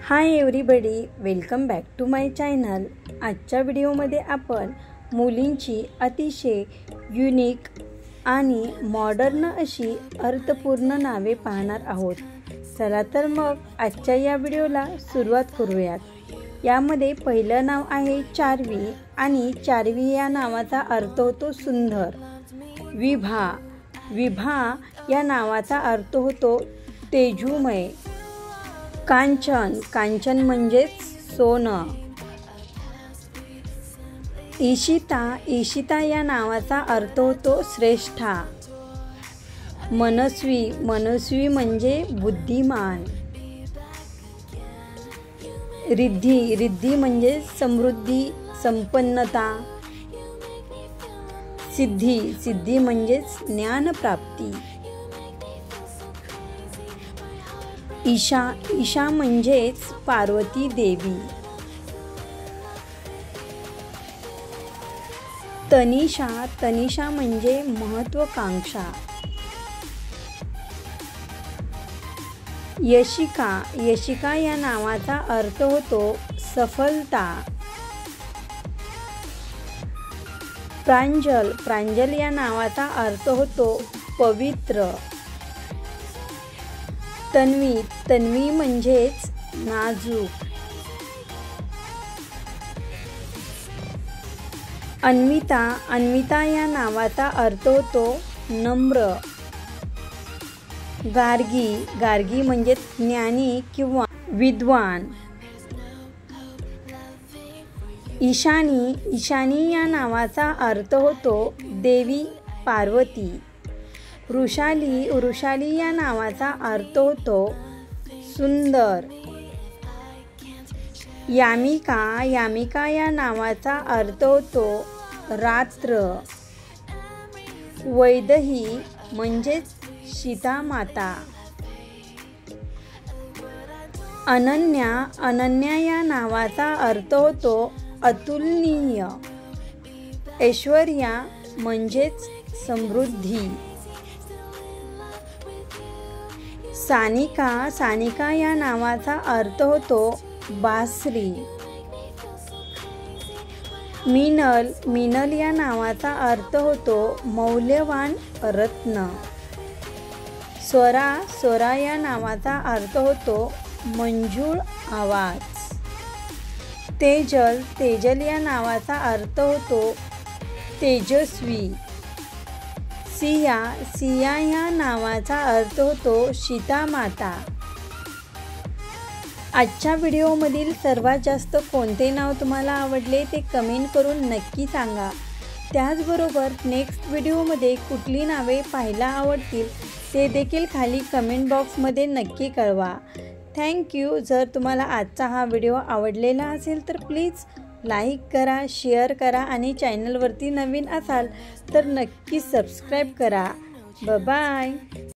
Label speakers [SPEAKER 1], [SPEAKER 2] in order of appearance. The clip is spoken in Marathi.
[SPEAKER 1] High everybody, welcome back to my channel. आजच्या व्हिडिओमध्ये आपण मुलींची अतिशय युनिक आणि मॉडर्न अशी अर्थपूर्ण नावे पाहणार आहोत। चला तर मग आजच्या या व्हिडिओला सुरुवात करूयात। यामध्ये पहिलं नाव आहे चार्वी आणि चार्वी या नावाचा अर्थ होतो सुंदर। विभा, विभा या नावाचा अर्थ होतो तेजोमय। कांचन, कांचन म्हणजेच सोनं। ईशिता, ईशिता या नावाचा अर्थ होतो श्रेष्ठा। मनस्वी, मनस्वी म्हणजे बुद्धिमान। रिद्धी, रिद्धी म्हणजे समृद्धी, संपन्नता। सिद्धी, सिद्धी म्हणजेच ज्ञानप्राप्ती। ईशा, ईशा म्हणजेच पार्वती देवी। तनिषा, तनिषा म्हणजे महत्वाकांक्षा। यशिका, यशिका या नावाचा अर्थ होतो सफलता। प्रांजल, प्रांजल या नावाचा अर्थ होतो पवित्र। तन्वी, तन्वी म्हणजेच नाजूक। अन्विता, अन्विता या नावाचा अर्थ होतो नम्र। गार्गी, गार्गी म्हणजे ज्ञानी किंवा विद्वान। ईशानी, ईशानी या नावाचा अर्थ होतो देवी पार्वती। वृषाली, वृषाली या नावाचा अर्थ होतो सुंदर। यामिका, यामिका या नावाचा अर्थ होतो रात्र। वैदेही म्हणजेच सीता माता। अनन्या, अनन्या या नावाचा अर्थ होतो अतुलनीय। ऐश्वर्या म्हणजेच समृद्धी। सानिका, सानिका या नावाचा अर्थ होतो बासरी। मीनल, मीनल या नावाचा अर्थ होतो मौल्यवान रत्न। स्वरा, स्वरा या नावाचा अर्थ होतो मंजूळ आवाज। तेजल, तेजल या नावाचा अर्थ होतो तेजस्वी। सिया, सिया या नावाचा अर्थ होतो सीता माता। आजच्या व्हिडिओमधील सर्वात जास्त कोणते नाव तुम्हाला आवडले ते कमेंट करून नक्की सांगा। त्याचबरोबर नेक्स्ट व्हिडिओमध्ये कुठली नावे पाहायला आवडतील ते देखील खाली कमेंट बॉक्समध्ये नक्की कळवा। थँक्यू। जर तुम्हाला आजचा हा व्हिडिओ आवडलेला असेल तर प्लीज लाईक करा, शेअर करा आणि चॅनलवरती नवीन असाल तर नक्की सबस्क्राईब करा। Bye bye.